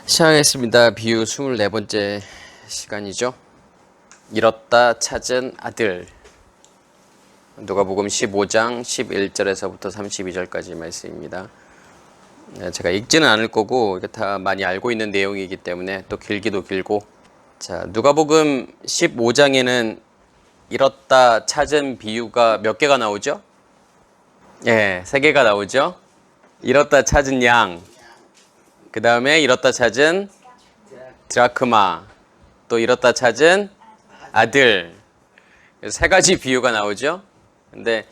시작하겠습니다. 비유 24번째 시간이죠. 잃었다 찾은 아들. 누가복음 15장 11절에서부터 32절까지 말씀입니다. 제가 읽지는 않을 거고 이게 다 많이 알고 있는 내용이기 때문에 또 길기도 길고. 자, 누가복음 15장에는 잃었다 찾은 비유가 몇 개가 나오죠? 예, 3개가 나오죠. 잃었다 찾은 양, 그 다음에 잃었다 찾은 드라크마, 또 잃었다 찾은 아들. 3가지 비유가 나오죠. 근데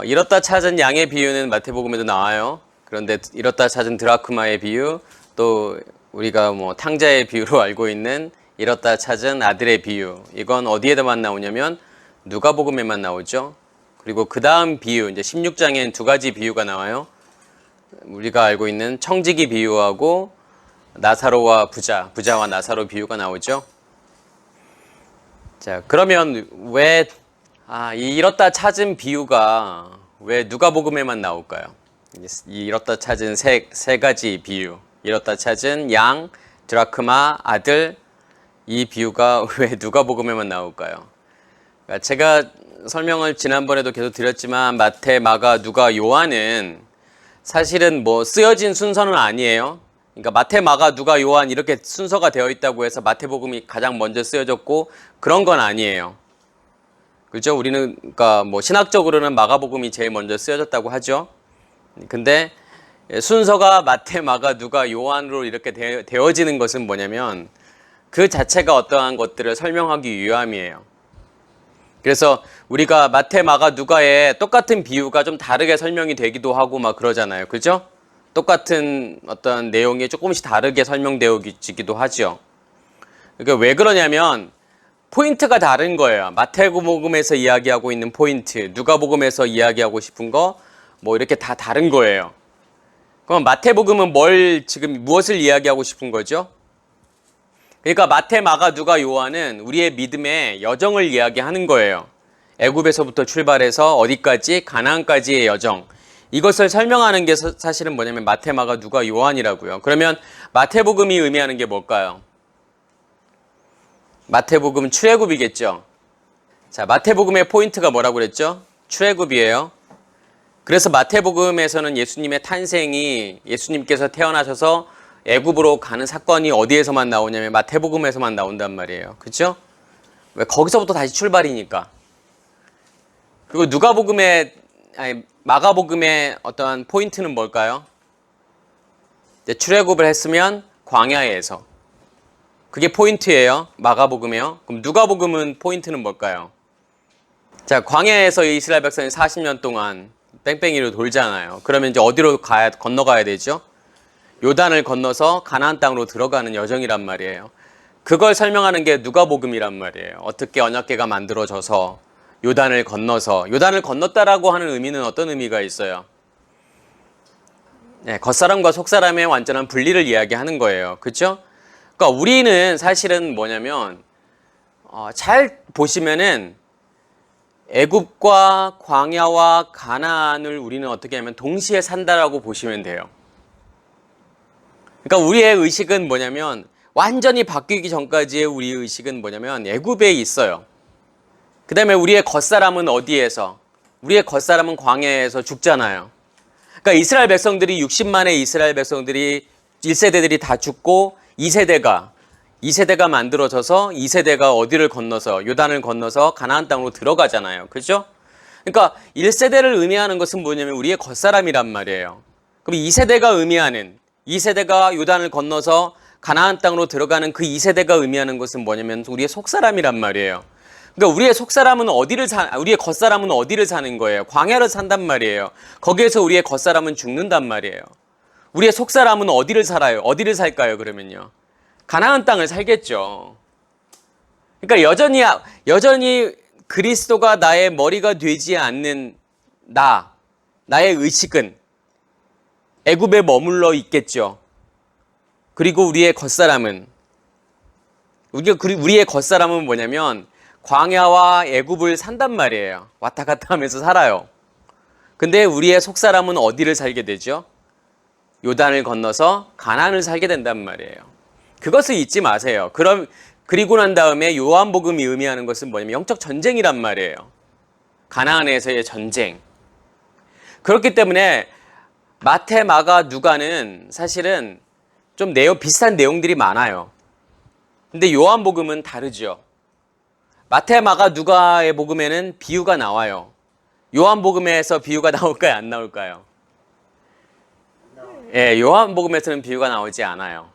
잃었다 찾은 양의 비유는 마태복음에도 나와요. 그런데 잃었다 찾은 드라크마의 비유, 또 우리가 탕자의 비유로 알고 있는 잃었다 찾은 아들의 비유, 이건 어디에다만 나오냐면 누가복음에만 나오죠. 그리고 그 다음 비유, 이제 16장엔 2가지 비유가 나와요. 우리가 알고 있는 청지기 비유하고 나사로와 부자와 나사로 비유가 나오죠. 자, 그러면 왜 이 잃었다 찾은 비유가 왜 누가복음에만 나올까요? 이 잃었다 찾은 세 가지 비유, 잃었다 찾은 양, 드라크마, 아들, 이 비유가 왜 누가복음에만 나올까요? 그러니까 제가 설명을 지난번에도 계속 드렸지만 마태, 마가, 누가, 요한은 사실은 쓰여진 순서는 아니에요. 그러니까 마태, 마가, 누가, 요한 이렇게 순서가 되어 있다고 해서 마태복음이 가장 먼저 쓰여졌고 그런 건 아니에요. 그렇죠? 우리는 그러니까 신학적으로는 마가복음이 제일 먼저 쓰여졌다고 하죠. 근데 순서가 마태, 마가, 누가, 요한으로 이렇게 되어지는 것은 뭐냐면 그 자체가 어떠한 것들을 설명하기 위함이에요. 그래서 우리가 마태, 마가, 누가의 똑같은 비유가 좀 다르게 설명이 되기도 하고 막 그러잖아요. 그죠? 똑같은 어떤 내용이 조금씩 다르게 설명되어지기도 하죠. 그러니까 왜 그러냐면 포인트가 다른 거예요. 마태복음에서 이야기하고 있는 포인트, 누가복음에서 이야기하고 싶은 거 이렇게 다 다른 거예요. 그럼 마태복음은 지금 무엇을 이야기하고 싶은 거죠? 그러니까 마태, 마가, 누가, 요한은 우리의 믿음의 여정을 이야기하는 거예요. 애굽에서부터 출발해서 어디까지? 가나안까지의 여정. 이것을 설명하는 게 사실은 뭐냐면 마태, 마가, 누가, 요한이라고요. 그러면 마태복음이 의미하는 게 뭘까요? 마태복음 출애굽이겠죠. 자, 마태복음의 포인트가 뭐라고 그랬죠? 출애굽이에요. 그래서 마태복음에서는 예수님의 탄생이 예수님께서 태어나셔서 애굽으로 가는 사건이 어디에서만 나오냐면 마태복음에서만 나온단 말이에요. 그렇죠? 왜? 거기서부터 다시 출발이니까. 그리고 마가복음의 어떠한 포인트는 뭘까요? 이제 출애굽을 했으면 광야에서. 그게 포인트예요. 마가복음이요. 그럼 누가복음은 포인트는 뭘까요? 자, 광야에서 이스라엘 백성이 40년 동안 뺑뺑이로 돌잖아요. 그러면 이제 어디로 건너가야 되죠? 요단을 건너서 가나안 땅으로 들어가는 여정이란 말이에요. 그걸 설명하는 게 누가복음이란 말이에요. 어떻게 언약궤가 만들어져서 요단을 건넜다라고 하는 의미는 어떤 의미가 있어요? 네, 겉사람과 속사람의 완전한 분리를 이야기하는 거예요. 그렇죠? 그러니까 우리는 사실은 뭐냐면 잘 보시면은 애굽과 광야와 가나안을 우리는 어떻게 하면 동시에 산다라고 보시면 돼요. 그러니까 우리의 의식은 뭐냐면 완전히 바뀌기 전까지의 우리의 의식은 뭐냐면 애굽에 있어요. 그 다음에 우리의 겉사람은 어디에서? 우리의 겉사람은 광야에서 죽잖아요. 그러니까 이스라엘 백성들이 60만의 이스라엘 백성들이 1세대들이 다 죽고 2세대가 만들어져서 2세대가 어디를 건너서 요단을 건너서 가나안 땅으로 들어가잖아요. 그렇죠? 그러니까 1세대를 의미하는 것은 뭐냐면 우리의 겉사람이란 말이에요. 그럼 2세대가 요단을 건너서 가나안 땅으로 들어가는 그 2세대가 의미하는 것은 뭐냐면 우리의 속사람이란 말이에요. 그러니까 우리의 겉사람은 어디를 사는 거예요? 광야를 산단 말이에요. 거기에서 우리의 겉사람은 죽는단 말이에요. 우리의 속사람은 어디를 살아요? 어디를 살까요? 그러면요. 가나안 땅을 살겠죠. 그러니까 여전히 그리스도가 나의 머리가 되지 않는 나의 의식은 애굽에 머물러 있겠죠. 그리고 우리의 겉사람은 뭐냐면 광야와 애굽을 산단 말이에요. 왔다 갔다 하면서 살아요. 근데 우리의 속사람은 어디를 살게 되죠? 요단을 건너서 가나안을 살게 된단 말이에요. 그것을 잊지 마세요. 그리고 난 다음에 요한복음이 의미하는 것은 뭐냐면 영적 전쟁이란 말이에요. 가나안에서의 전쟁. 그렇기 때문에 마태, 마가, 누가는 사실은 좀 비슷한 내용들이 많아요. 근데 요한복음은 다르죠. 마태, 마가, 누가의 복음에는 비유가 나와요. 요한복음에서 비유가 나올까요? 안 나올까요? 예, 요한복음에서는 비유가 나오지 않아요.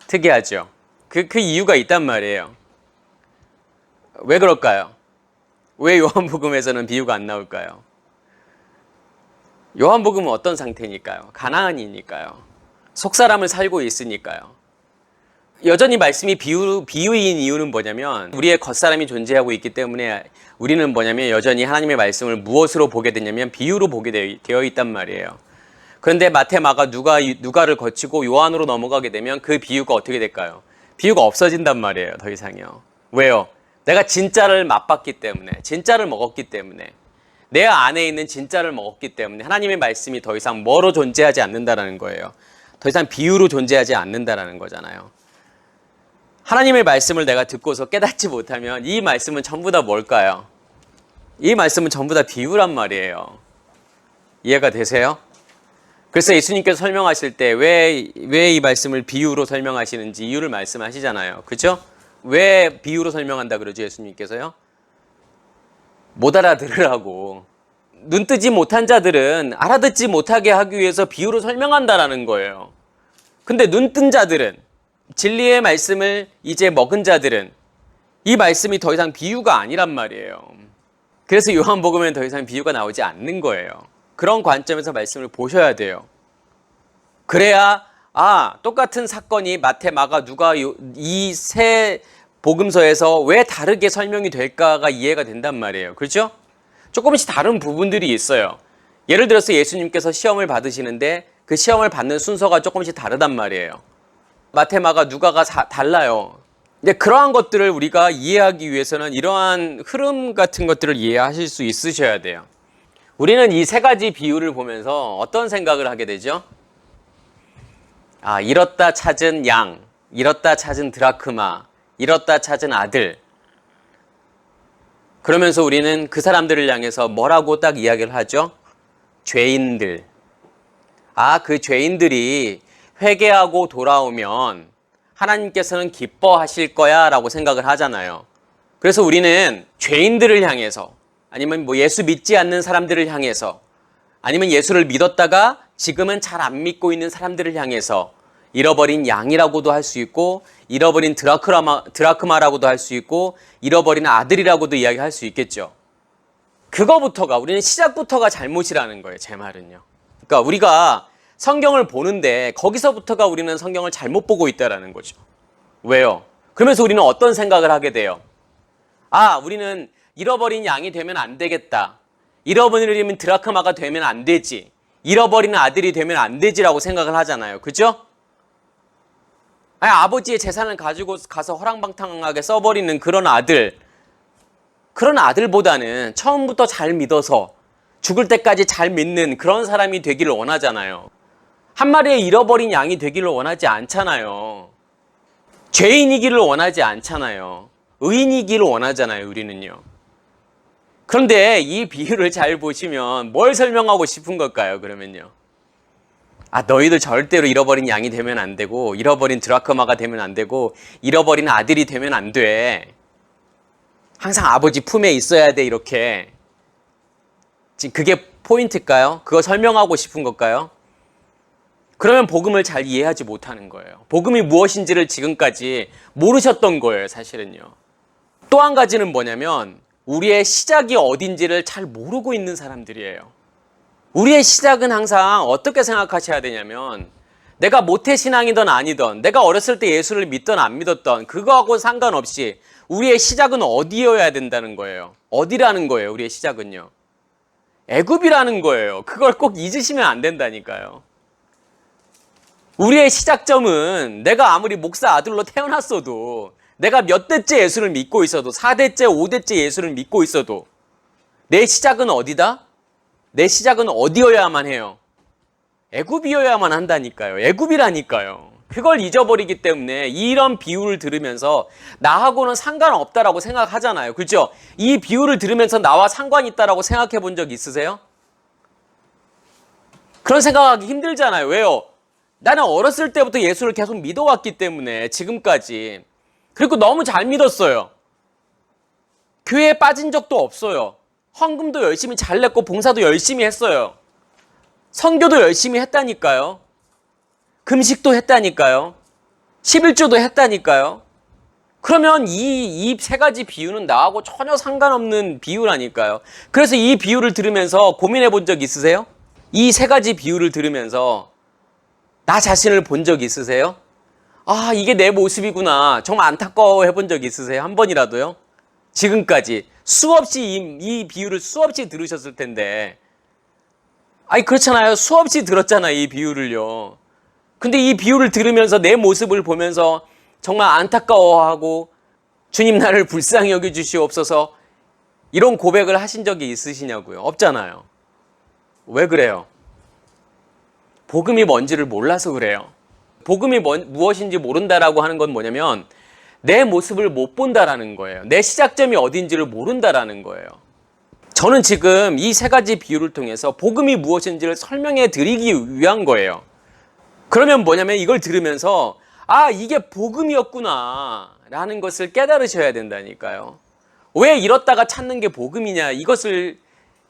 특이하죠. 그 이유가 있단 말이에요. 왜 그럴까요? 왜 요한복음에서는 비유가 안 나올까요? 요한복음은 어떤 상태니까요? 가나안이니까요. 속사람을 살고 있으니까요. 여전히 말씀이 비유인 이유는 뭐냐면 우리의 겉사람이 존재하고 있기 때문에 우리는 뭐냐면 여전히 하나님의 말씀을 무엇으로 보게 되냐면 비유로 보게 되어 있단 말이에요. 그런데 마태, 마가, 누가를 거치고 요한으로 넘어가게 되면 그 비유가 어떻게 될까요? 비유가 없어진단 말이에요. 더 이상요. 왜요? 내가 진짜를 맛봤기 때문에, 진짜를 먹었기 때문에, 내 안에 있는 진짜를 먹었기 때문에 하나님의 말씀이 더 이상 뭐로 존재하지 않는다라는 거예요. 더 이상 비유로 존재하지 않는다라는 거잖아요. 하나님의 말씀을 내가 듣고서 깨닫지 못하면 이 말씀은 전부 다 뭘까요? 이 말씀은 전부 다 비유란 말이에요. 이해가 되세요? 그래서 예수님께서 설명하실 때 왜 이 말씀을 비유로 설명하시는지 이유를 말씀하시잖아요. 그렇죠? 왜 비유로 설명한다 그러죠, 예수님께서요? 못 알아들으라고. 눈뜨지 못한 자들은 알아듣지 못하게 하기 위해서 비유로 설명한다라는 거예요. 근데 눈뜬 자들은, 진리의 말씀을 이제 먹은 자들은 이 말씀이 더 이상 비유가 아니란 말이에요. 그래서 요한복음에는 더 이상 비유가 나오지 않는 거예요. 그런 관점에서 말씀을 보셔야 돼요. 그래야 똑같은 사건이 마태, 마가, 누가 이 세 복음서에서 왜 다르게 설명이 될까가 이해가 된단 말이에요. 그렇죠? 조금씩 다른 부분들이 있어요. 예를 들어서 예수님께서 시험을 받으시는데 그 시험을 받는 순서가 조금씩 다르단 말이에요. 마태, 마가, 누가가 달라요. 근데 그러한 것들을 우리가 이해하기 위해서는 이러한 흐름 같은 것들을 이해하실 수 있으셔야 돼요. 우리는 이 세 가지 비유를 보면서 어떤 생각을 하게 되죠? 잃었다 찾은 양, 잃었다 찾은 드라크마, 잃었다 찾은 아들. 그러면서 우리는 그 사람들을 향해서 뭐라고 딱 이야기를 하죠? 죄인들. 그 죄인들이 회개하고 돌아오면 하나님께서는 기뻐하실 거야 라고 생각을 하잖아요. 그래서 우리는 죄인들을 향해서, 아니면 예수 믿지 않는 사람들을 향해서, 아니면 예수를 믿었다가 지금은 잘 안 믿고 있는 사람들을 향해서 잃어버린 양이라고도 할 수 있고, 잃어버린 드라크마라고도 할 수 있고, 잃어버린 아들이라고도 이야기할 수 있겠죠. 그거부터가, 우리는 시작부터가 잘못이라는 거예요. 제 말은요. 그러니까 우리가 성경을 보는데 거기서부터가 우리는 성경을 잘못 보고 있다라는 거죠. 왜요? 그러면서 우리는 어떤 생각을 하게 돼요? 우리는 잃어버린 양이 되면 안 되겠다. 잃어버린 드라크마가 되면 안 되지. 잃어버린 아들이 되면 안 되지라고 생각을 하잖아요. 그죠? 아버지의 재산을 가지고 가서 허랑방탕하게 써버리는 그런 아들보다는 처음부터 잘 믿어서 죽을 때까지 잘 믿는 그런 사람이 되기를 원하잖아요. 한 마리의 잃어버린 양이 되기를 원하지 않잖아요. 죄인이기를 원하지 않잖아요. 의인이기를 원하잖아요, 우리는요. 그런데 이 비유를 잘 보시면 뭘 설명하고 싶은 걸까요, 그러면요? 너희들 절대로 잃어버린 양이 되면 안 되고, 잃어버린 드라크마가 되면 안 되고, 잃어버린 아들이 되면 안 돼. 항상 아버지 품에 있어야 돼, 이렇게. 지금 그게 포인트일까요? 그거 설명하고 싶은 걸까요? 그러면 복음을 잘 이해하지 못하는 거예요. 복음이 무엇인지를 지금까지 모르셨던 거예요, 사실은요. 또 한 가지는 뭐냐면 우리의 시작이 어딘지를 잘 모르고 있는 사람들이에요. 우리의 시작은 항상 어떻게 생각하셔야 되냐면, 내가 모태신앙이든 아니든, 내가 어렸을 때 예수를 믿든 안 믿었던 그거하고 상관없이 우리의 시작은 어디여야 된다는 거예요. 어디라는 거예요, 우리의 시작은요. 애굽이라는 거예요. 그걸 꼭 잊으시면 안 된다니까요. 우리의 시작점은 내가 아무리 목사 아들로 태어났어도, 내가 몇 대째 예수를 믿고 있어도, 4대째, 5대째 예수를 믿고 있어도 내 시작은 어디다? 내 시작은 어디여야만 해요? 애굽이어야만 한다니까요. 애굽이라니까요. 그걸 잊어버리기 때문에 이런 비유를 들으면서 나하고는 상관없다라고 생각하잖아요. 그렇죠? 이 비유를 들으면서 나와 상관이 있다라고 생각해 본 적 있으세요? 그런 생각하기 힘들잖아요. 왜요? 나는 어렸을 때부터 예수를 계속 믿어왔기 때문에 지금까지. 그리고 너무 잘 믿었어요. 교회에 빠진 적도 없어요. 헌금도 열심히 잘 냈고 봉사도 열심히 했어요. 선교도 열심히 했다니까요. 금식도 했다니까요. 11조도 했다니까요. 그러면 이 세 가지 비유는 나하고 전혀 상관없는 비유라니까요. 그래서 이 비유를 들으면서 고민해 본 적 있으세요? 이 세 가지 비유를 들으면서 나 자신을 본 적 있으세요? 아, 이게 내 모습이구나. 정말 안타까워해 본 적 있으세요? 한 번이라도요? 지금까지 수없이 이 비유를 수없이 들으셨을 텐데, 아니 그렇잖아요. 수없이 들었잖아요. 이 비유를요. 근데 이 비유를 들으면서 내 모습을 보면서 정말 안타까워하고 주님 나를 불쌍히 여겨주시옵소서 이런 고백을 하신 적이 있으시냐고요? 없잖아요. 왜 그래요? 복음이 뭔지를 몰라서 그래요. 복음이 무엇인지 모른다라고 하는 건 뭐냐면 내 모습을 못 본다라는 거예요. 내 시작점이 어딘지를 모른다라는 거예요. 저는 지금 이 세 가지 비유를 통해서 복음이 무엇인지를 설명해 드리기 위한 거예요. 그러면 뭐냐면 이걸 들으면서 아, 이게 복음이었구나 라는 것을 깨달으셔야 된다니까요. 왜 잃었다가 찾는 게 복음이냐 이것을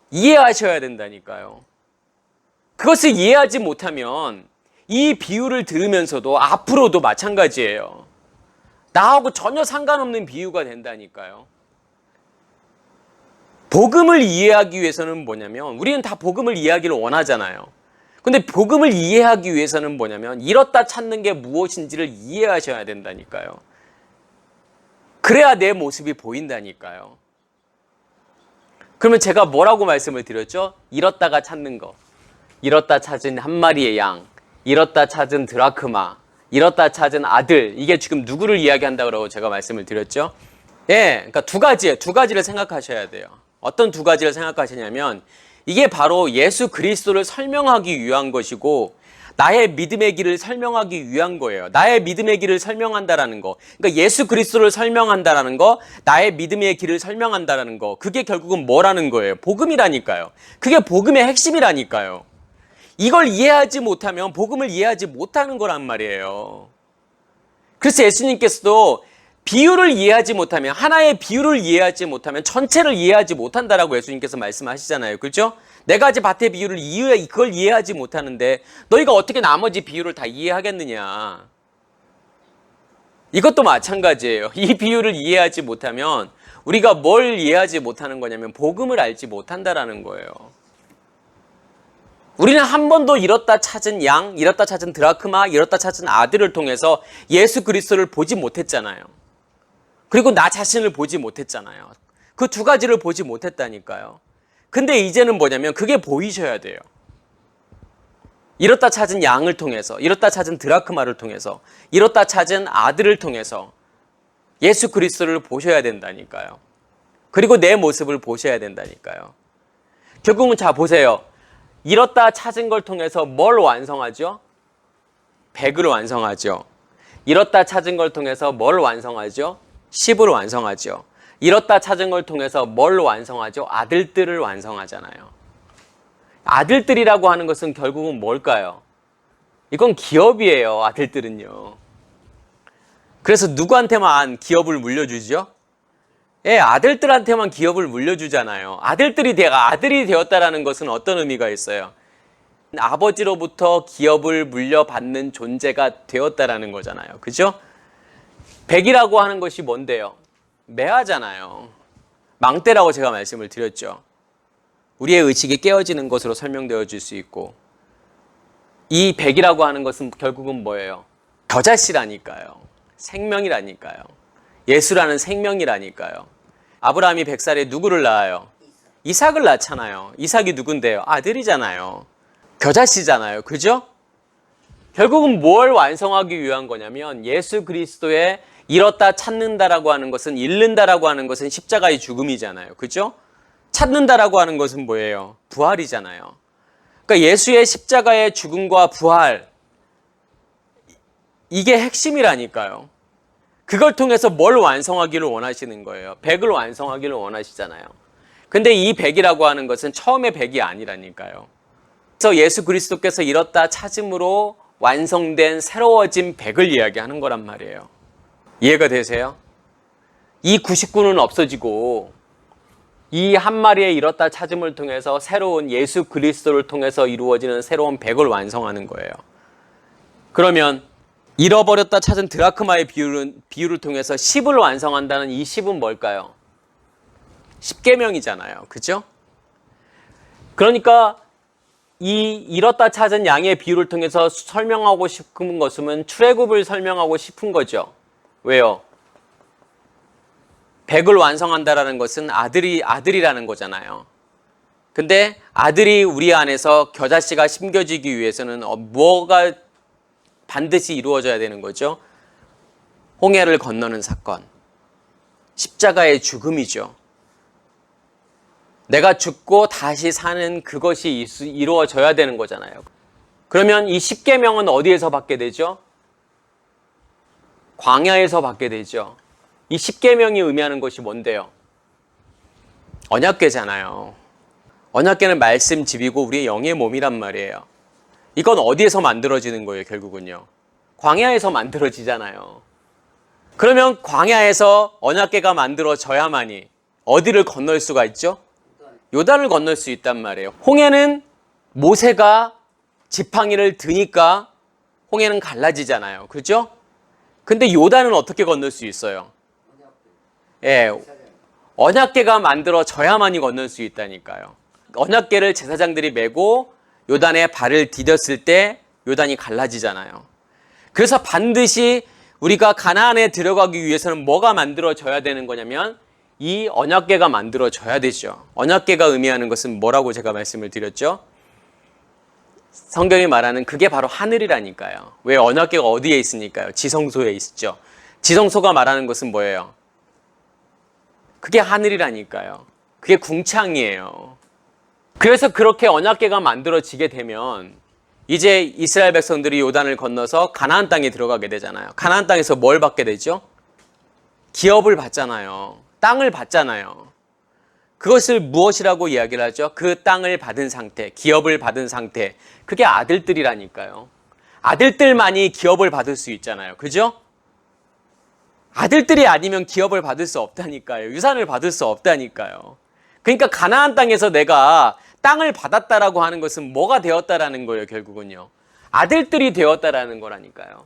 이해하셔야 된다니까요. 그것을 이해하지 못하면 이 비유를 들으면서도 앞으로도 마찬가지예요. 나하고 전혀 상관없는 비유가 된다니까요. 복음을 이해하기 위해서는 뭐냐면 우리는 다 복음을 이해하기를 원하잖아요. 근데 복음을 이해하기 위해서는 뭐냐면 잃었다 찾는 게 무엇인지를 이해하셔야 된다니까요. 그래야 내 모습이 보인다니까요. 그러면 제가 뭐라고 말씀을 드렸죠? 잃었다가 찾는 거. 잃었다 찾은 한 마리의 양. 잃었다 찾은 드라크마. 잃었다 찾은 아들. 이게 지금 누구를 이야기한다고 제가 말씀을 드렸죠? 예, 그러니까 두 가지를 생각하셔야 돼요. 어떤 두 가지를 생각하시냐면 이게 바로 예수 그리스도를 설명하기 위한 것이고 나의 믿음의 길을 설명하기 위한 거예요. 나의 믿음의 길을 설명한다라는 거. 그러니까 예수 그리스도를 설명한다라는 거, 나의 믿음의 길을 설명한다라는 거. 그게 결국은 뭐라는 거예요? 복음이라니까요. 그게 복음의 핵심이라니까요. 이걸 이해하지 못하면 복음을 이해하지 못하는 거란 말이에요. 그래서 예수님께서도 비유를 이해하지 못하면, 하나의 비유를 이해하지 못하면 전체를 이해하지 못한다라고 예수님께서 말씀하시잖아요. 그렇죠? 네 가지 밭의 비유를 그걸 이해하지 못하는데 너희가 어떻게 나머지 비유를 다 이해하겠느냐. 이것도 마찬가지예요. 이 비유를 이해하지 못하면 우리가 뭘 이해하지 못하는 거냐면 복음을 알지 못한다라는 거예요. 우리는 한 번도 잃었다 찾은 양, 잃었다 찾은 드라크마, 잃었다 찾은 아들을 통해서 예수 그리스도를 보지 못했잖아요. 그리고 나 자신을 보지 못했잖아요. 그 두 가지를 보지 못했다니까요. 근데 이제는 뭐냐면 그게 보이셔야 돼요. 잃었다 찾은 양을 통해서, 잃었다 찾은 드라크마를 통해서, 잃었다 찾은 아들을 통해서 예수 그리스도를 보셔야 된다니까요. 그리고 내 모습을 보셔야 된다니까요. 결국은 자 보세요. 잃었다 찾은 걸 통해서 뭘 완성하죠? 100을 완성하죠. 잃었다 찾은 걸 통해서 뭘 완성하죠? 10을 완성하죠. 잃었다 찾은 걸 통해서 뭘 완성하죠? 아들들을 완성하잖아요. 아들들이라고 하는 것은 결국은 뭘까요? 이건 기업이에요. 아들들은요. 그래서 누구한테만 기업을 물려주죠? 예, 아들들한테만 기업을 물려주잖아요. 아들이 되었다라는 것은 어떤 의미가 있어요? 아버지로부터 기업을 물려받는 존재가 되었다라는 거잖아요. 그죠? 100이라고 하는 것이 뭔데요? 매화잖아요. 망대라고 제가 말씀을 드렸죠. 우리의 의식이 깨어지는 것으로 설명되어 줄 수 있고 이 100이라고 하는 것은 결국은 뭐예요? 겨자씨라니까요. 생명이라니까요. 예수라는 생명이라니까요. 아브라함이 100살에 누구를 낳아요? 이삭을 낳잖아요. 이삭이 누군데요? 아들이잖아요. 겨자씨잖아요. 그죠? 결국은 뭘 완성하기 위한 거냐면 예수 그리스도의 잃었다 찾는다라고 하는 것은, 잃는다라고 하는 것은 십자가의 죽음이잖아요. 그죠? 찾는다라고 하는 것은 뭐예요? 부활이잖아요. 그러니까 예수의 십자가의 죽음과 부활, 이게 핵심이라니까요. 그걸 통해서 뭘 완성하기를 원하시는 거예요? 100을 완성하기를 원하시잖아요. 근데 이 100이라고 하는 것은 처음의 100이 아니라니까요. 그래서 예수 그리스도께서 이뤘다 찾음으로 완성된 새로워진 100을 이야기하는 거란 말이에요. 이해가 되세요? 이 99는 없어지고 이 한 마리의 이뤘다 찾음을 통해서 새로운 예수 그리스도를 통해서 이루어지는 새로운 100을 완성하는 거예요. 그러면 잃어버렸다 찾은 드라크마의 비유를 통해서 10을 완성한다는 이 10은 뭘까요? 10계명이잖아요. 그죠? 그러니까 이 잃었다 찾은 양의 비유를 통해서 설명하고 싶은 것은 출애굽을 설명하고 싶은 거죠. 왜요? 100을 완성한다라는 것은 아들이라는 거잖아요. 근데 아들이 우리 안에서 겨자씨가 심겨지기 위해서는 뭐가 반드시 이루어져야 되는 거죠? 홍해를 건너는 사건. 십자가의 죽음이죠. 내가 죽고 다시 사는 그것이 이루어져야 되는 거잖아요. 그러면 이 10계명은 어디에서 받게 되죠? 광야에서 받게 되죠. 이 10계명이 의미하는 것이 뭔데요? 언약궤잖아요. 언약궤는 말씀 집이고 우리의 영의 몸이란 말이에요. 이건 어디에서 만들어지는 거예요, 결국은요? 광야에서 만들어지잖아요. 그러면 광야에서 언약궤가 만들어져야만이 어디를 건널 수가 있죠? 요단을 건널 수 있단 말이에요. 홍해는 모세가 지팡이를 드니까 홍해는 갈라지잖아요. 그죠? 근데 요단은 어떻게 건널 수 있어요? 예, 언약궤가 만들어져야만이 건널 수 있다니까요. 언약궤를 제사장들이 메고 요단에 발을 디뎠을 때 요단이 갈라지잖아요. 그래서 반드시 우리가 가나안에 들어가기 위해서는 뭐가 만들어져야 되는 거냐면 이 언약궤가 만들어져야 되죠. 언약궤가 의미하는 것은 뭐라고 제가 말씀을 드렸죠? 성경이 말하는 그게 바로 하늘이라니까요. 왜 언약궤가 어디에 있으니까요? 지성소에 있죠. 지성소가 말하는 것은 뭐예요? 그게 하늘이라니까요. 그게 궁창이에요. 그래서 그렇게 언약궤가 만들어지게 되면 이제 이스라엘 백성들이 요단을 건너서 가나안 땅에 들어가게 되잖아요. 가나안 땅에서 뭘 받게 되죠? 기업을 받잖아요. 땅을 받잖아요. 그것을 무엇이라고 이야기를 하죠? 그 땅을 받은 상태, 기업을 받은 상태. 그게 아들들이라니까요. 아들들만이 기업을 받을 수 있잖아요. 그죠? 아들들이 아니면 기업을 받을 수 없다니까요. 유산을 받을 수 없다니까요. 그러니까 가나안 땅에서 내가 땅을 받았다라고 하는 것은 뭐가 되었다라는 거예요, 결국은요. 아들들이 되었다라는 거라니까요.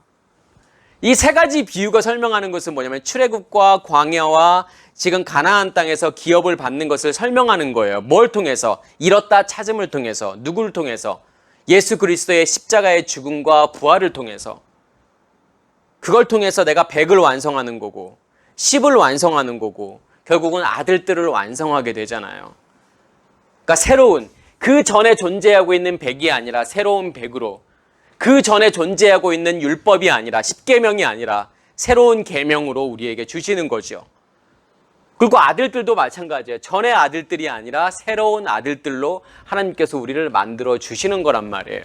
이 세 가지 비유가 설명하는 것은 뭐냐면 출애굽과 광야와 지금 가나안 땅에서 기업을 받는 것을 설명하는 거예요. 뭘 통해서? 잃었다 찾음을 통해서. 누구를 통해서? 예수 그리스도의 십자가의 죽음과 부활을 통해서. 그걸 통해서 내가 100을 완성하는 거고 10을 완성하는 거고 결국은 아들들을 완성하게 되잖아요. 그러니까 새로운 그 전에 존재하고 있는 100이 아니라 새로운 100으로 그 전에 존재하고 있는 율법이 아니라 10계명이 아니라 새로운 계명으로 우리에게 주시는 거죠. 그리고 아들들도 마찬가지예요. 전의 아들들이 아니라 새로운 아들들로 하나님께서 우리를 만들어 주시는 거란 말이에요.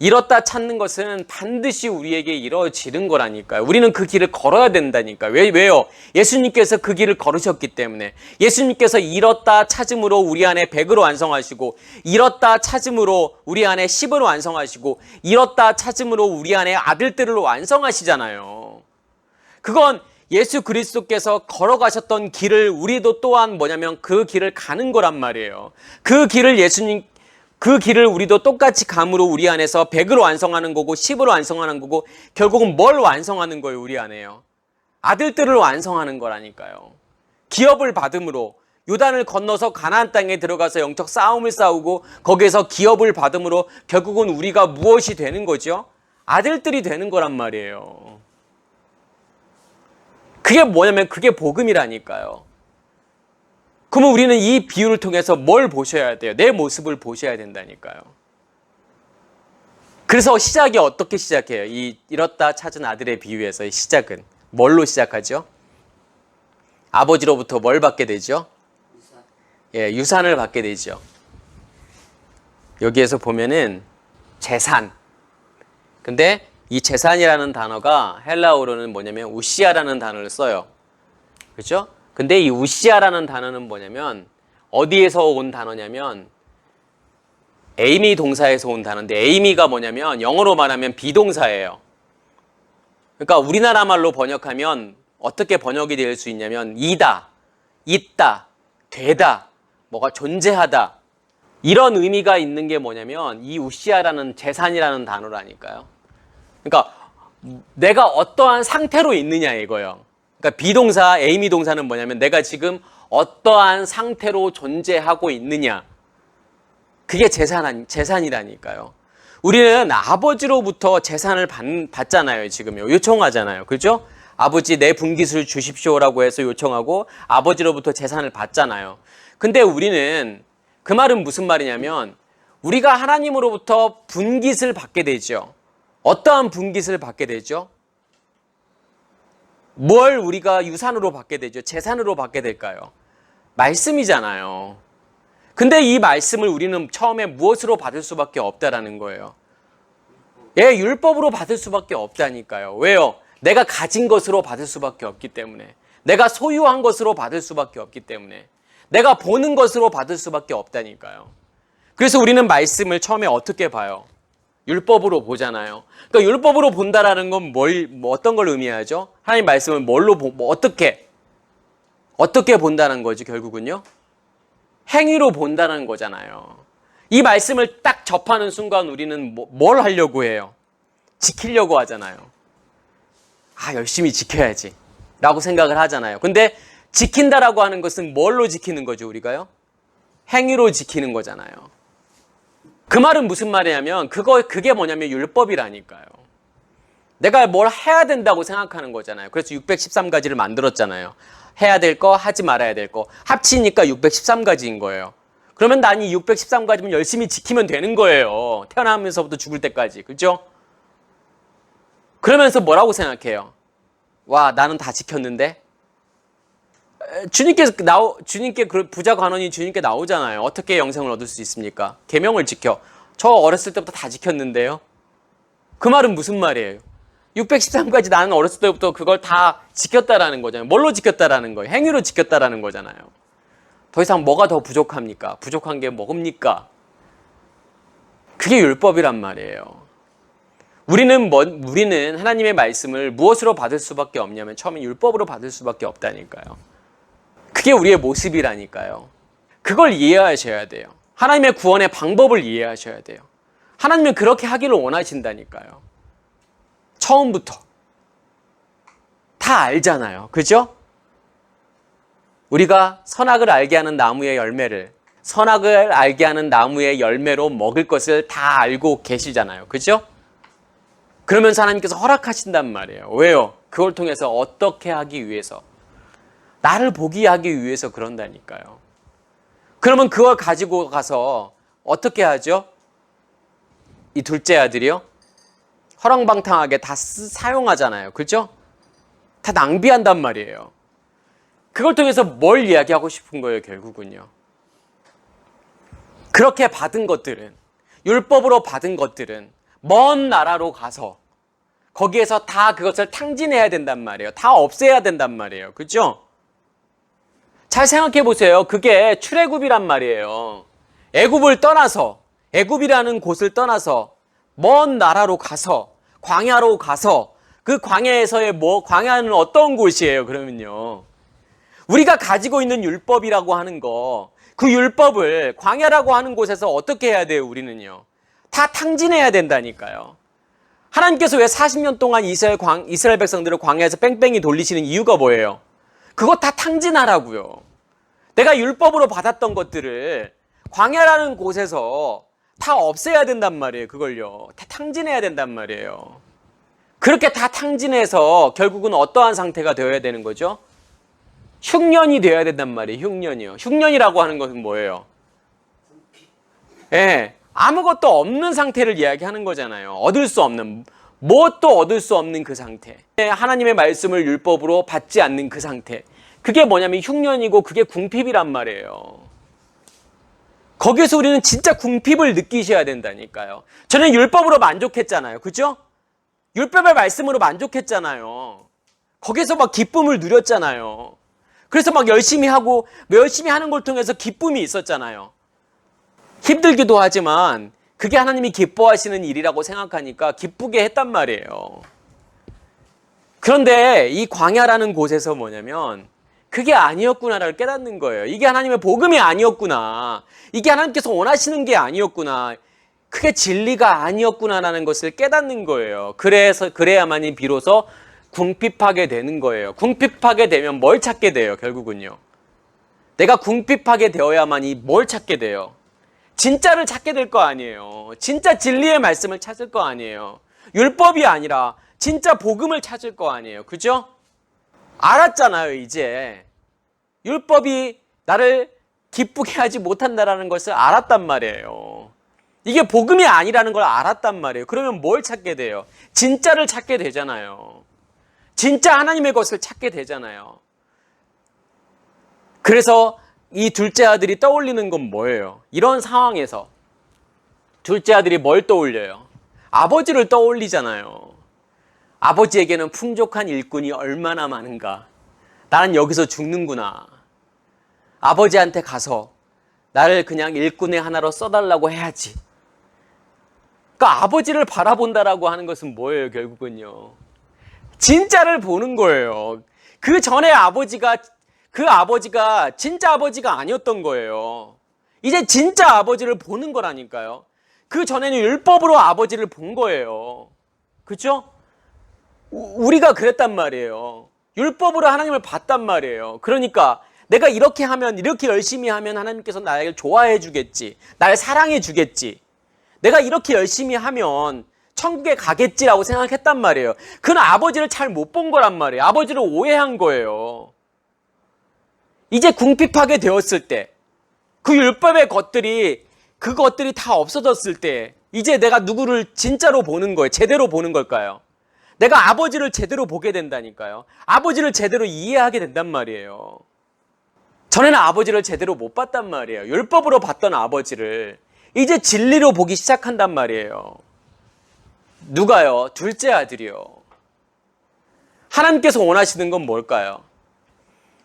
잃었다 찾는 것은 반드시 우리에게 이루어지는 거라니까요. 우리는 그 길을 걸어야 된다니까요. 왜요? 예수님께서 그 길을 걸으셨기 때문에. 예수님께서 잃었다 찾음으로 우리 안에 100을 완성하시고 잃었다 찾음으로 우리 안에 10을 완성하시고 잃었다 찾음으로 우리 안에 아들들을 완성하시잖아요. 그건 예수 그리스도께서 걸어가셨던 길을 우리도 또한 뭐냐면 그 길을 가는 거란 말이에요. 그 길을 우리도 똑같이 감으로 우리 안에서 100을 완성하는 거고 10을 완성하는 거고 결국은 뭘 완성하는 거예요, 우리 안에요? 아들들을 완성하는 거라니까요. 기업을 받음으로 요단을 건너서 가나안 땅에 들어가서 영적 싸움을 싸우고 거기에서 기업을 받음으로 결국은 우리가 무엇이 되는 거죠? 아들들이 되는 거란 말이에요. 그게 뭐냐면 그게 복음이라니까요. 그러면 우리는 이 비유를 통해서 뭘 보셔야 돼요? 내 모습을 보셔야 된다니까요. 그래서 시작이 어떻게 시작해요? 이 잃었다 찾은 아들의 비유에서의 시작은 뭘로 시작하죠? 아버지로부터 뭘 받게 되죠? 예, 유산을 받게 되죠. 여기에서 보면은 재산. 근데 이 재산이라는 단어가 헬라어로는 뭐냐면 우시아라는 단어를 써요. 그렇죠? 근데 이 우시아라는 단어는 뭐냐면 어디에서 온 단어냐면 에이미 동사에서 온 단어인데 에이미가 뭐냐면 영어로 말하면 비동사예요. 그러니까 우리나라 말로 번역하면 어떻게 번역이 될 수 있냐면 이다, 있다, 되다, 뭐가 존재하다 이런 의미가 있는 게 뭐냐면 이 우시아라는 재산이라는 단어라니까요. 그러니까 내가 어떠한 상태로 있느냐 이거예요. 그러니까 비동사, 에이미 동사는 뭐냐면 내가 지금 어떠한 상태로 존재하고 있느냐. 그게 재산이라니까요. 우리는 아버지로부터 재산을 받잖아요. 지금요. 요청하잖아요. 그죠? 아버지 내 분깃을 주십시오라고 해서 요청하고 아버지로부터 재산을 받잖아요. 근데 우리는 그 말은 무슨 말이냐면 우리가 하나님으로부터 분깃을 받게 되죠. 어떠한 분깃을 받게 되죠? 뭘 우리가 유산으로 받게 되죠? 재산으로 받게 될까요? 말씀이잖아요. 근데 이 말씀을 우리는 처음에 무엇으로 받을 수밖에 없다라는 거예요. 예, 율법으로 받을 수밖에 없다니까요. 왜요? 내가 가진 것으로 받을 수밖에 없기 때문에. 내가 소유한 것으로 받을 수밖에 없기 때문에. 내가 보는 것으로 받을 수밖에 없다니까요. 그래서 우리는 말씀을 처음에 어떻게 봐요? 율법으로 보잖아요. 그러니까 율법으로 본다라는 건 어떤 걸 의미하죠? 하나님 말씀을 어떻게 본다는 거지 결국은요? 행위로 본다는 거잖아요. 이 말씀을 딱 접하는 순간 우리는 뭘 하려고 해요? 지키려고 하잖아요. 아, 열심히 지켜야지 라고 생각을 하잖아요. 근데 지킨다라고 하는 것은 뭘로 지키는 거죠, 우리가요? 행위로 지키는 거잖아요. 그 말은 무슨 말이냐면 그게 뭐냐면 율법이라니까요. 내가 뭘 해야 된다고 생각하는 거잖아요. 그래서 613가지를 만들었잖아요. 해야 될 거, 하지 말아야 될 거. 합치니까 613가지인 거예요. 그러면 난 이 613가지면 열심히 지키면 되는 거예요. 태어나면서부터 죽을 때까지. 그죠? 그러면서 뭐라고 생각해요? 와, 나는 다 지켰는데? 주님께 부자 관원이 주님께 나오잖아요. 어떻게 영생을 얻을 수 있습니까? 계명을 지켜. 저 어렸을 때부터 다 지켰는데요. 그 말은 무슨 말이에요? 613가지 나는 어렸을 때부터 그걸 다 지켰다라는 거잖아요. 뭘로 지켰다라는 거예요? 행위로 지켰다라는 거잖아요. 더 이상 뭐가 더 부족합니까? 부족한 게 뭐입니까? 그게 율법이란 말이에요. 우리는 하나님의 말씀을 무엇으로 받을 수밖에 없냐면 처음에 율법으로 받을 수밖에 없다니까요. 그게 우리의 모습이라니까요. 그걸 이해하셔야 돼요. 하나님의 구원의 방법을 이해하셔야 돼요. 하나님은 그렇게 하기를 원하신다니까요. 처음부터 다 알잖아요. 그죠? 우리가 선악을 알게 하는 나무의 열매를 선악을 알게 하는 나무의 열매로 먹을 것을 다 알고 계시잖아요. 그죠? 그러면서 하나님께서 허락하신단 말이에요. 왜요? 그걸 통해서 어떻게 하기 위해서? 나를 보기 하기 위해서 그런다니까요. 그러면 그걸 가지고 가서 어떻게 하죠? 이 둘째 아들이요? 허랑방탕하게 다 사용하잖아요. 그죠? 다 낭비한단 말이에요. 그걸 통해서 뭘 이야기하고 싶은 거예요, 결국은요. 그렇게 받은 것들은, 율법으로 받은 것들은 먼 나라로 가서 거기에서 다 그것을 탕진해야 된단 말이에요. 다 없애야 된단 말이에요. 그죠? 잘 생각해 보세요. 그게 출애굽이란 말이에요. 애굽을 떠나서, 애굽이라는 곳을 떠나서 먼 나라로 가서, 광야로 가서, 그 광야에서의 광야는 어떤 곳이에요, 그러면요? 우리가 가지고 있는 율법이라고 하는 거, 그 율법을 광야라고 하는 곳에서 어떻게 해야 돼요, 우리는요? 다 탕진해야 된다니까요. 하나님께서 왜 40년 동안 이스라엘 백성들을 광야에서 뺑뺑이 돌리시는 이유가 뭐예요? 그거 다 탕진하라고요. 내가 율법으로 받았던 것들을 광야라는 곳에서 다 없애야 된단 말이에요. 그걸요. 다 탕진해야 된단 말이에요. 그렇게 다 탕진해서 결국은 어떠한 상태가 되어야 되는 거죠? 흉년이 되어야 된단 말이에요. 흉년이요. 흉년이라고 하는 것은 뭐예요? 예, 아무것도 없는 상태를 이야기하는 거잖아요. 얻을 수 없는, 무엇도 얻을 수 없는 그 상태. 하나님의 말씀을 율법으로 받지 않는 그 상태. 그게 뭐냐면 흉년이고 그게 궁핍이란 말이에요. 거기에서 우리는 진짜 궁핍을 느끼셔야 된다니까요. 저는 율법으로 만족했잖아요. 그죠? 율법의 말씀으로 만족했잖아요. 거기서 막 기쁨을 누렸잖아요. 그래서 막 열심히 하고 열심히 하는 걸 통해서 기쁨이 있었잖아요. 힘들기도 하지만 그게 하나님이 기뻐하시는 일이라고 생각하니까 기쁘게 했단 말이에요. 그런데 이 광야라는 곳에서 뭐냐면 그게 아니었구나를 깨닫는 거예요. 이게 하나님의 복음이 아니었구나. 이게 하나님께서 원하시는 게 아니었구나. 그게 진리가 아니었구나라는 것을 깨닫는 거예요. 그래야만이 비로소 궁핍하게 되는 거예요. 궁핍하게 되면 뭘 찾게 돼요, 결국은요? 내가 궁핍하게 되어야만이 뭘 찾게 돼요? 진짜를 찾게 될 거 아니에요. 진짜 진리의 말씀을 찾을 거 아니에요. 율법이 아니라 진짜 복음을 찾을 거 아니에요. 그죠? 알았잖아요, 이제. 율법이 나를 기쁘게 하지 못한다는 것을 알았단 말이에요. 이게 복음이 아니라는 걸 알았단 말이에요. 그러면 뭘 찾게 돼요? 진짜를 찾게 되잖아요. 진짜 하나님의 것을 찾게 되잖아요. 그래서 이 둘째 아들이 떠올리는 건 뭐예요? 이런 상황에서 둘째 아들이 뭘 떠올려요? 아버지를 떠올리잖아요. 아버지에게는 풍족한 일꾼이 얼마나 많은가. 나는 여기서 죽는구나. 아버지한테 가서 나를 그냥 일꾼의 하나로 써달라고 해야지. 그러니까 아버지를 바라본다라고 하는 것은 뭐예요, 결국은요? 진짜를 보는 거예요. 그 전에 그 아버지가 진짜 아버지가 아니었던 거예요. 이제 진짜 아버지를 보는 거라니까요. 그 전에는 율법으로 아버지를 본 거예요. 그렇죠? 우리가 그랬단 말이에요. 율법으로 하나님을 봤단 말이에요. 그러니까 내가 이렇게 하면, 이렇게 열심히 하면 하나님께서 나를 좋아해 주겠지. 날 사랑해 주겠지. 내가 이렇게 열심히 하면 천국에 가겠지라고 생각했단 말이에요. 그는 아버지를 잘 못 본 거란 말이에요. 아버지를 오해한 거예요. 이제 궁핍하게 되었을 때, 그 율법의 그것들이 다 없어졌을 때, 이제 내가 누구를 진짜로 보는 거예요? 제대로 보는 걸까요? 내가 아버지를 제대로 보게 된다니까요. 아버지를 제대로 이해하게 된단 말이에요. 전에는 아버지를 제대로 못 봤단 말이에요. 율법으로 봤던 아버지를 이제 진리로 보기 시작한단 말이에요. 누가요? 둘째 아들이요. 하나님께서 원하시는 건 뭘까요?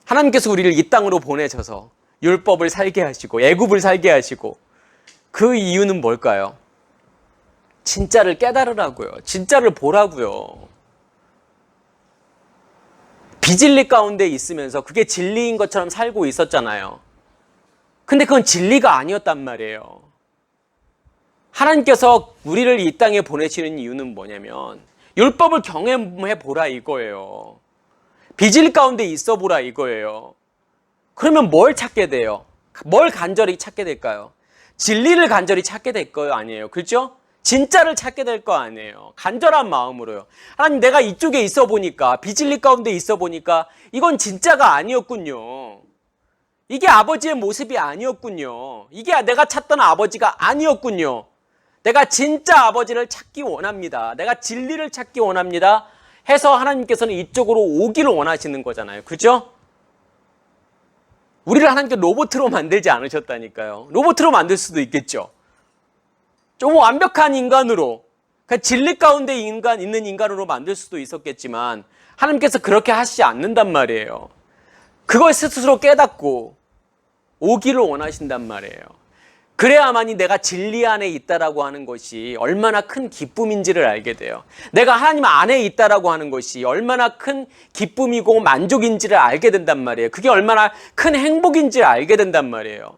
하나님께서 우리를 이 땅으로 보내셔서 율법을 살게 하시고 애굽을 살게 하시고 그 이유는 뭘까요? 진짜를 깨달으라고요. 진짜를 보라고요. 비진리 가운데 있으면서 그게 진리인 것처럼 살고 있었잖아요. 근데 그건 진리가 아니었단 말이에요. 하나님께서 우리를 이 땅에 보내시는 이유는 뭐냐면 율법을 경험해 보라 이거예요. 비진리 가운데 있어 보라 이거예요. 그러면 뭘 찾게 돼요? 뭘 간절히 찾게 될까요? 진리를 간절히 찾게 될 거 아니에요. 그렇죠? 진짜를 찾게 될 거 아니에요. 간절한 마음으로요. 하나님, 내가 이쪽에 있어 보니까, 비진리 가운데 있어 보니까 이건 진짜가 아니었군요. 이게 아버지의 모습이 아니었군요. 이게 내가 찾던 아버지가 아니었군요. 내가 진짜 아버지를 찾기 원합니다. 내가 진리를 찾기 원합니다. 해서 하나님께서는 이쪽으로 오기를 원하시는 거잖아요. 그죠? 우리를 하나님께 로봇으로 만들지 않으셨다니까요. 로봇으로 만들 수도 있겠죠. 좀 완벽한 인간으로, 그러니까 진리 가운데 있는 인간으로 만들 수도 있었겠지만 하나님께서 그렇게 하시지 않는단 말이에요. 그걸 스스로 깨닫고 오기를 원하신단 말이에요. 그래야만이 내가 진리 안에 있다라고 하는 것이 얼마나 큰 기쁨인지를 알게 돼요. 내가 하나님 안에 있다라고 하는 것이 얼마나 큰 기쁨이고 만족인지를 알게 된단 말이에요. 그게 얼마나 큰 행복인지를 알게 된단 말이에요.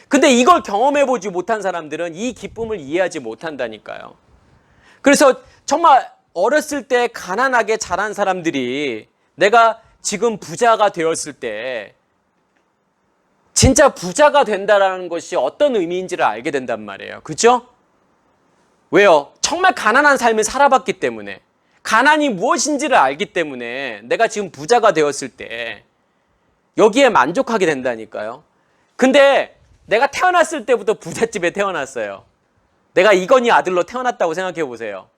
근데 이걸 경험해보지 못한 사람들은 이 기쁨을 이해하지 못한다니까요. 그래서 정말 어렸을 때 가난하게 자란 사람들이 내가 지금 부자가 되었을 때 진짜 부자가 된다는 것이 어떤 의미인지를 알게 된단 말이에요. 그렇죠? 왜요? 정말 가난한 삶을 살아봤기 때문에, 가난이 무엇인지를 알기 때문에 내가 지금 부자가 되었을 때 여기에 만족하게 된다니까요. 근데 내가 태어났을 때부터 부잣집에 태어났어요. 내가 이건희 아들로 태어났다고 생각해 보세요.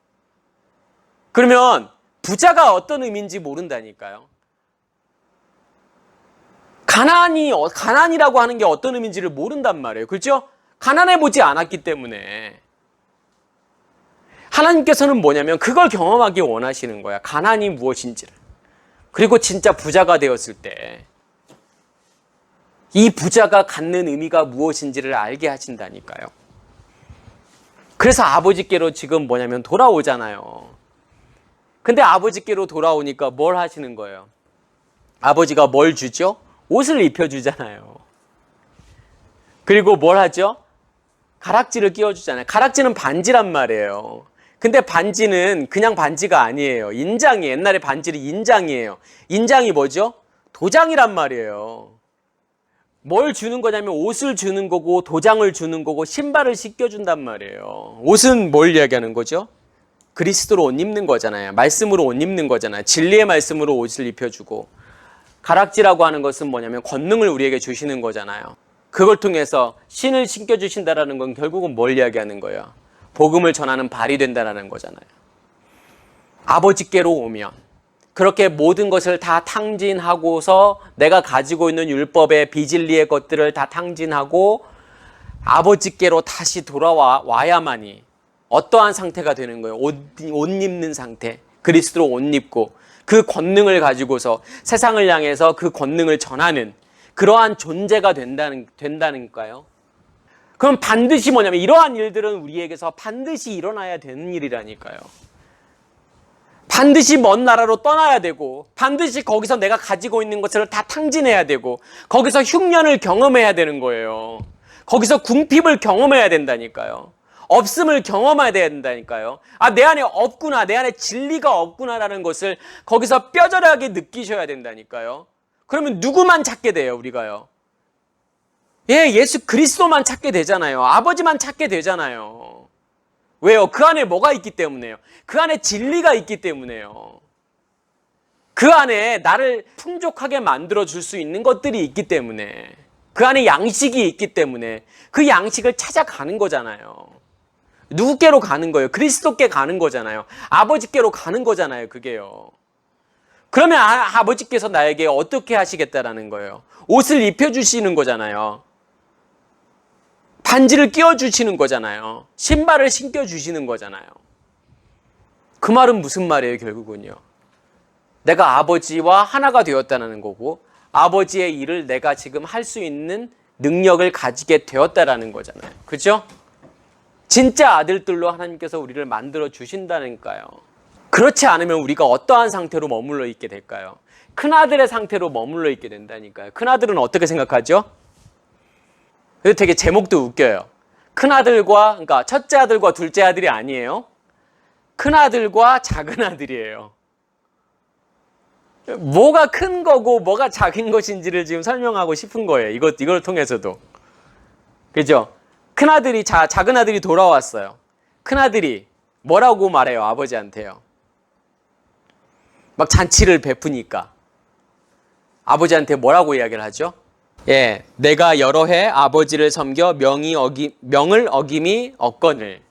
그러면 부자가 어떤 의미인지 모른다니까요. 가난이라고 하는 게 어떤 의미인지를 모른단 말이에요. 그렇죠? 가난해 보지 않았기 때문에. 하나님께서는 뭐냐면 그걸 경험하기 원하시는 거야. 가난이 무엇인지를. 그리고 진짜 부자가 되었을 때 이 부자가 갖는 의미가 무엇인지를 알게 하신다니까요. 그래서 아버지께로 지금 뭐냐면 돌아오잖아요. 근데 아버지께로 돌아오니까 뭘 하시는 거예요? 아버지가 뭘 주죠? 옷을 입혀주잖아요. 그리고 뭘 하죠? 가락지를 끼워주잖아요. 가락지는 반지란 말이에요. 근데 반지는 그냥 반지가 아니에요. 인장이에요. 옛날에 반지는 인장이에요. 인장이 뭐죠? 도장이란 말이에요. 뭘 주는 거냐면 옷을 주는 거고 도장을 주는 거고 신발을 씻겨준단 말이에요. 옷은 뭘 이야기하는 거죠? 그리스도로 옷 입는 거잖아요. 말씀으로 옷 입는 거잖아요. 진리의 말씀으로 옷을 입혀주고, 가락지라고 하는 것은 뭐냐면 권능을 우리에게 주시는 거잖아요. 그걸 통해서 신을 신겨주신다라는 건 결국은 뭘 이야기하는 거예요? 복음을 전하는 발이 된다라는 거잖아요. 아버지께로 오면 그렇게 모든 것을 다 탕진하고서 내가 가지고 있는 율법의 비진리의 것들을 다 탕진하고 아버지께로 다시 돌아와야만이 어떠한 상태가 되는 거예요? 옷 입는 상태. 그리스도로 옷 입고 그 권능을 가지고서 세상을 향해서 그 권능을 전하는 그러한 존재가 된다니까요. 그럼 반드시 뭐냐면 이러한 일들은 우리에게서 반드시 일어나야 되는 일이라니까요. 반드시 먼 나라로 떠나야 되고, 반드시 거기서 내가 가지고 있는 것을 다 탕진해야 되고, 거기서 흉년을 경험해야 되는 거예요. 거기서 궁핍을 경험해야 된다니까요. 없음을 경험해야 된다니까요. 아, 내 안에 없구나, 내 안에 진리가 없구나라는 것을 거기서 뼈저리하게 느끼셔야 된다니까요. 그러면 누구만 찾게 돼요, 우리가요? 예수 그리스도만 찾게 되잖아요. 아버지만 찾게 되잖아요. 왜요? 그 안에 뭐가 있기 때문에요. 그 안에 진리가 있기 때문에요. 그 안에 나를 풍족하게 만들어 줄 수 있는 것들이 있기 때문에, 그 안에 양식이 있기 때문에 그 양식을 찾아가는 거잖아요. 누구께로 가는 거예요? 그리스도께 가는 거잖아요. 아버지께로 가는 거잖아요. 그게요. 그러면 아버지께서 나에게 어떻게 하시겠다라는 거예요? 옷을 입혀주시는 거잖아요. 반지를 끼워주시는 거잖아요. 신발을 신겨주시는 거잖아요. 그 말은 무슨 말이에요, 결국은요? 내가 아버지와 하나가 되었다는 거고, 아버지의 일을 내가 지금 할 수 있는 능력을 가지게 되었다라는 거잖아요. 그죠? 진짜 아들들로 하나님께서 우리를 만들어 주신다니까요. 그렇지 않으면 우리가 어떠한 상태로 머물러 있게 될까요? 큰아들의 상태로 머물러 있게 된다니까요. 큰아들은 어떻게 생각하죠? 되게 제목도 웃겨요. 큰아들과, 그러니까 첫째 아들과 둘째 아들이 아니에요. 큰아들과 작은 아들이에요. 뭐가 큰 거고 뭐가 작은 것인지를 지금 설명하고 싶은 거예요. 이걸 통해서도. 그죠? 큰아들이, 작은 아들이 돌아왔어요. 큰아들이 뭐라고 말해요? 아버지한테요. 막 잔치를 베푸니까. 아버지한테 뭐라고 이야기를 하죠? 예, 내가 여러 해 아버지를 섬겨 명을 어김이 없거늘.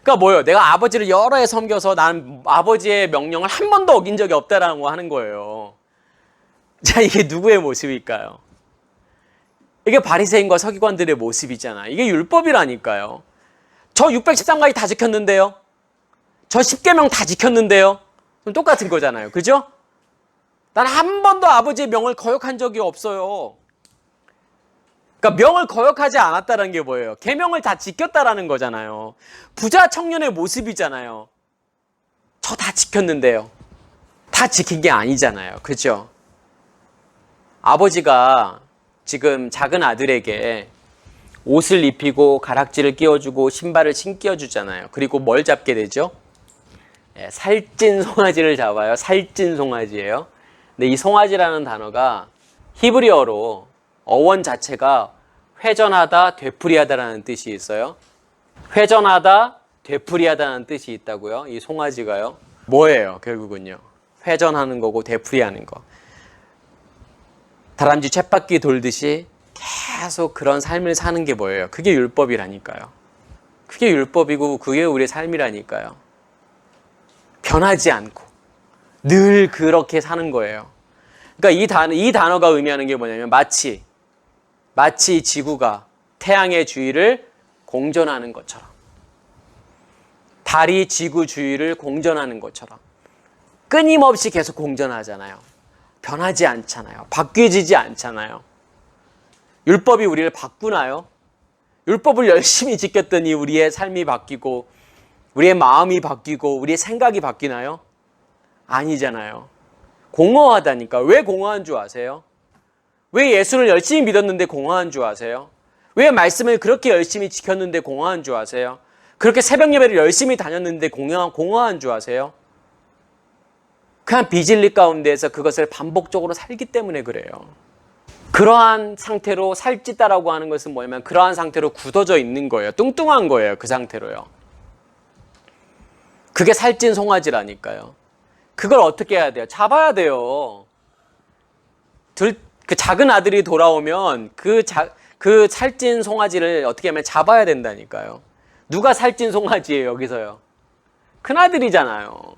그러니까 뭐예요? 내가 아버지를 여러 해 섬겨서 나는 아버지의 명령을 한 번도 어긴 적이 없다라고 하는 거예요. 자, 이게 누구의 모습일까요? 이게 바리새인과 서기관들의 모습이잖아. 이게 율법이라니까요. 저 613가지 다 지켰는데요. 저 10계명 다 지켰는데요. 그럼 똑같은 거잖아요. 그죠? 난 한 번도 아버지의 명을 거역한 적이 없어요. 그러니까 명을 거역하지 않았다는 게 뭐예요? 계명을 다 지켰다라는 거잖아요. 부자 청년의 모습이잖아요. 저 다 지켰는데요. 다 지킨 게 아니잖아요. 그죠? 아버지가 지금 작은 아들에게 옷을 입히고 가락지를 끼워주고 신발을 신겨주잖아요. 그리고 뭘 잡게 되죠? 살찐 송아지를 잡아요. 살찐 송아지예요. 근데 이 송아지라는 단어가 히브리어로 어원 자체가 회전하다, 되풀이하다라는 뜻이 있어요. 회전하다, 되풀이하다는 뜻이 있다고요. 이 송아지가요. 뭐예요? 결국은요. 회전하는 거고 되풀이하는 거. 다람쥐 쳇바퀴 돌듯이 계속 그런 삶을 사는 게 뭐예요? 그게 율법이라니까요. 그게 율법이고 그게 우리의 삶이라니까요. 변하지 않고 늘 그렇게 사는 거예요. 그러니까 이 단어가 의미하는 게 뭐냐면 마치 지구가 태양의 주위를 공전하는 것처럼 달이 지구 주위를 공전하는 것처럼 끊임없이 계속 공전하잖아요. 변하지 않잖아요. 바뀌어지지 않잖아요. 율법이 우리를 바꾸나요? 율법을 열심히 지켰더니 우리의 삶이 바뀌고 우리의 마음이 바뀌고 우리의 생각이 바뀌나요? 아니잖아요. 공허하다니까. 왜 공허한 줄 아세요? 왜 예수를 열심히 믿었는데 공허한 줄 아세요? 왜 말씀을 그렇게 열심히 지켰는데 공허한 줄 아세요? 그렇게 새벽 예배를 열심히 다녔는데 공허한 줄 아세요? 그냥 비진리 가운데에서 그것을 반복적으로 살기 때문에 그래요. 그러한 상태로 살찌다라고 하는 것은 뭐냐면 그러한 상태로 굳어져 있는 거예요. 뚱뚱한 거예요. 그 상태로요. 그게 살찐 송아지라니까요. 그걸 어떻게 해야 돼요? 잡아야 돼요. 그 작은 아들이 돌아오면 그 살찐 송아지를 어떻게 하면 잡아야 된다니까요. 누가 살찐 송아지예요, 여기서요? 큰아들이잖아요.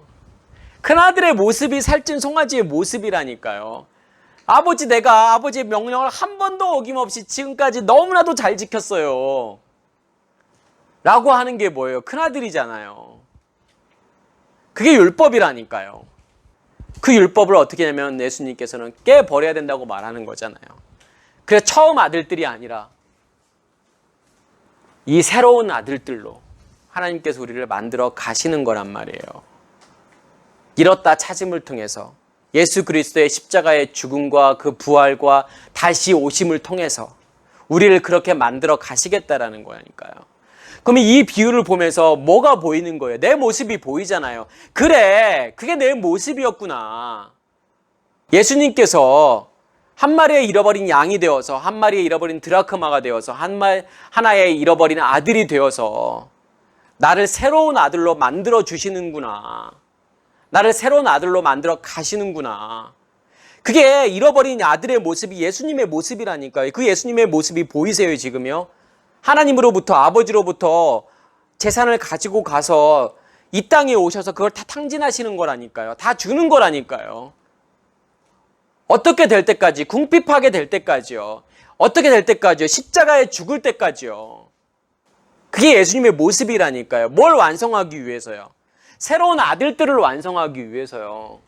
큰아들의 모습이 살찐 송아지의 모습이라니까요. 내가 아버지의 명령을 한 번도 어김없이 지금까지 너무나도 잘 지켰어요. 라고 하는 게 뭐예요? 큰아들이잖아요. 그게 율법이라니까요. 그 율법을 어떻게 하냐면 예수님께서는 깨버려야 된다고 말하는 거잖아요. 그래서 처음 아들들이 아니라 이 새로운 아들들로 하나님께서 우리를 만들어 가시는 거란 말이에요. 잃었다 찾음을 통해서 예수 그리스도의 십자가의 죽음과 그 부활과 다시 오심을 통해서 우리를 그렇게 만들어 가시겠다라는 거니까요. 그러면 이 비유를 보면서 뭐가 보이는 거예요? 내 모습이 보이잖아요. 그래, 그게 내 모습이었구나. 예수님께서 한 마리의 잃어버린 양이 되어서 한 마리의 잃어버린 드라크마가 되어서 하나의 잃어버린 아들이 되어서 나를 새로운 아들로 만들어 주시는구나. 나를 새로운 아들로 만들어 가시는구나. 그게 잃어버린 아들의 모습이 예수님의 모습이라니까요. 그 예수님의 모습이 보이세요, 지금요? 하나님으로부터, 아버지로부터 재산을 가지고 가서 이 땅에 오셔서 그걸 다 탕진하시는 거라니까요. 다 주는 거라니까요. 어떻게 될 때까지? 궁핍하게 될 때까지요. 어떻게 될 때까지요? 십자가에 죽을 때까지요. 그게 예수님의 모습이라니까요. 뭘 완성하기 위해서요? 새로운 아들들을 완성하기 위해서요.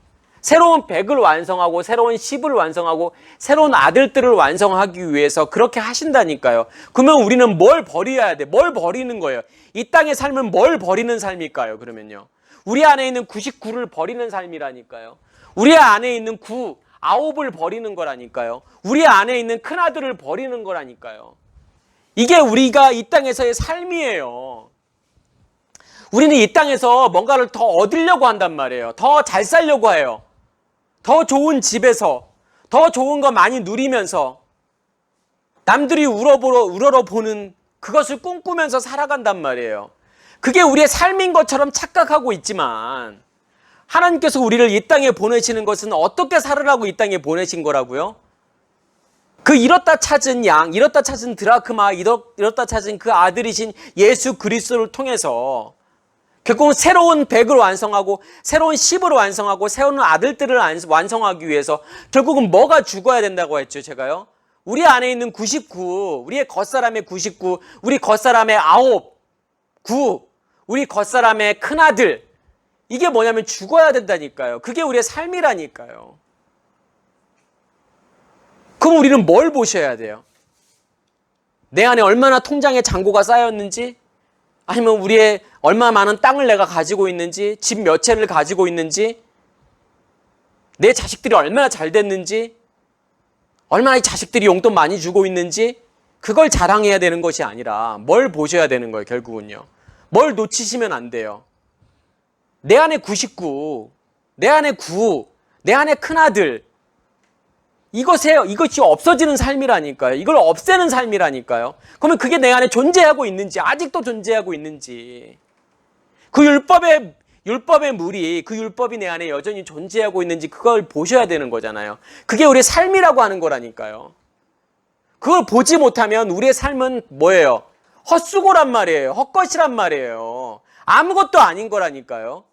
새로운 100을 완성하고 새로운 10을 완성하고 새로운 아들들을 완성하기 위해서 그렇게 하신다니까요. 그러면 우리는 뭘 버려야 돼? 뭘 버리는 거예요? 이 땅의 삶은 뭘 버리는 삶일까요? 그러면요. 우리 안에 있는 99를 버리는 삶이라니까요. 우리 안에 있는 9을 버리는 거라니까요. 우리 안에 있는 큰아들을 버리는 거라니까요. 이게 우리가 이 땅에서의 삶이에요. 우리는 이 땅에서 뭔가를 더 얻으려고 한단 말이에요. 더 잘 살려고 해요. 더 좋은 집에서 더 좋은 거 많이 누리면서 남들이 우러러 보는 그것을 꿈꾸면서 살아간단 말이에요. 그게 우리의 삶인 것처럼 착각하고 있지만 하나님께서 우리를 이 땅에 보내시는 것은 어떻게 살으라고 이 땅에 보내신 거라고요? 그 잃었다 찾은 양, 잃었다 찾은 드라크마, 잃었다 찾은 그 아들이신 예수 그리스도를 통해서 결국은 새로운 100을 완성하고 새로운 10을 완성하고 새로운 아들들을 완성하기 위해서 결국은 뭐가 죽어야 된다고 했죠, 제가요? 우리 안에 있는 99, 우리의 겉사람의 99, 우리 겉사람의 9, 우리 겉사람의 큰아들, 이게 뭐냐면 죽어야 된다니까요. 그게 우리의 삶이라니까요. 그럼 우리는 뭘 보셔야 돼요? 내 안에 얼마나 통장에 잔고가 쌓였는지, 아니면 우리의 얼마나 많은 땅을 내가 가지고 있는지, 집 몇 채를 가지고 있는지, 내 자식들이 얼마나 잘 됐는지, 얼마나 이 자식들이 용돈 많이 주고 있는지, 그걸 자랑해야 되는 것이 아니라 뭘 보셔야 되는 거예요, 결국은요. 뭘 놓치시면 안 돼요. 내 안에 99, 내 안에 9, 내 안에 큰아들, 이것이 없어지는 삶이라니까요. 이걸 없애는 삶이라니까요. 그러면 그게 내 안에 존재하고 있는지, 아직도 존재하고 있는지, 그 율법의 물이, 그 율법이 내 안에 여전히 존재하고 있는지 그걸 보셔야 되는 거잖아요. 그게 우리의 삶이라고 하는 거라니까요. 그걸 보지 못하면 우리의 삶은 뭐예요? 헛수고란 말이에요. 헛것이란 말이에요. 아무것도 아닌 거라니까요.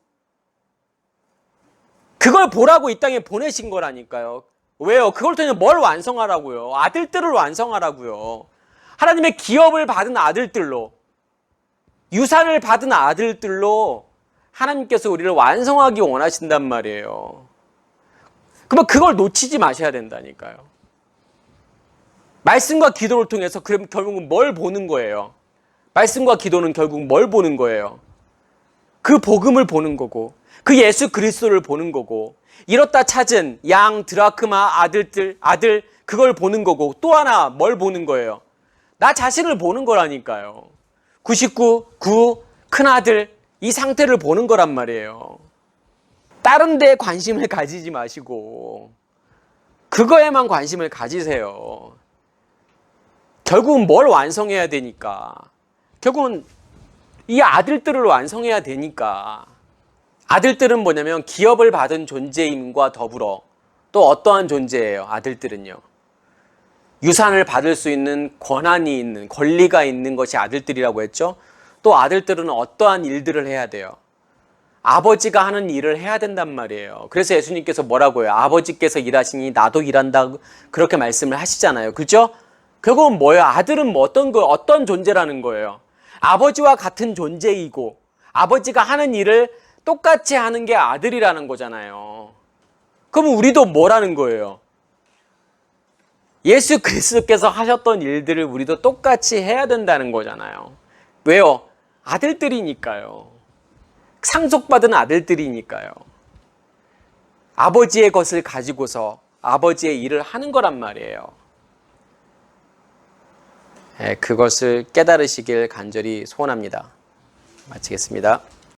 그걸 보라고 이 땅에 보내신 거라니까요. 왜요? 그걸 통해 뭘 완성하라고요? 아들들을 완성하라고요. 하나님의 기업을 받은 아들들로 유산을 받은 아들들로 하나님께서 우리를 완성하기 원하신단 말이에요. 그러면 그걸 놓치지 마셔야 된다니까요. 말씀과 기도를 통해서 그럼 결국은 뭘 보는 거예요? 말씀과 기도는 결국 뭘 보는 거예요? 그 복음을 보는 거고, 그 예수 그리스도를 보는 거고, 잃었다 찾은 양 드라크마 아들 그걸 보는 거고, 또 하나 뭘 보는 거예요? 나 자신을 보는 거라니까요. 99, 9, 큰아들 이 상태를 보는 거란 말이에요. 다른 데에 관심을 가지지 마시고 그거에만 관심을 가지세요. 결국은 뭘 완성해야 되니까. 결국은 이 아들들을 완성해야 되니까. 아들들은 뭐냐면 기업을 받은 존재임과 더불어 또 어떠한 존재예요? 아들들은요. 유산을 받을 수 있는 권한이 있는, 권리가 있는 것이 아들들이라고 했죠. 또 아들들은 어떠한 일들을 해야 돼요? 아버지가 하는 일을 해야 된단 말이에요. 그래서 예수님께서 뭐라고 해요? 아버지께서 일하시니 나도 일한다. 그렇게 말씀을 하시잖아요. 그죠? 결국은 뭐예요? 아들은 뭐 어떤 존재라는 거예요? 아버지와 같은 존재이고 아버지가 하는 일을 똑같이 하는 게 아들이라는 거잖아요. 그럼 우리도 뭐라는 거예요? 예수 그리스도께서 하셨던 일들을 우리도 똑같이 해야 된다는 거잖아요. 왜요? 아들들이니까요. 상속받은 아들들이니까요. 아버지의 것을 가지고서 아버지의 일을 하는 거란 말이에요. 그것을 깨달으시길 간절히 소원합니다. 마치겠습니다.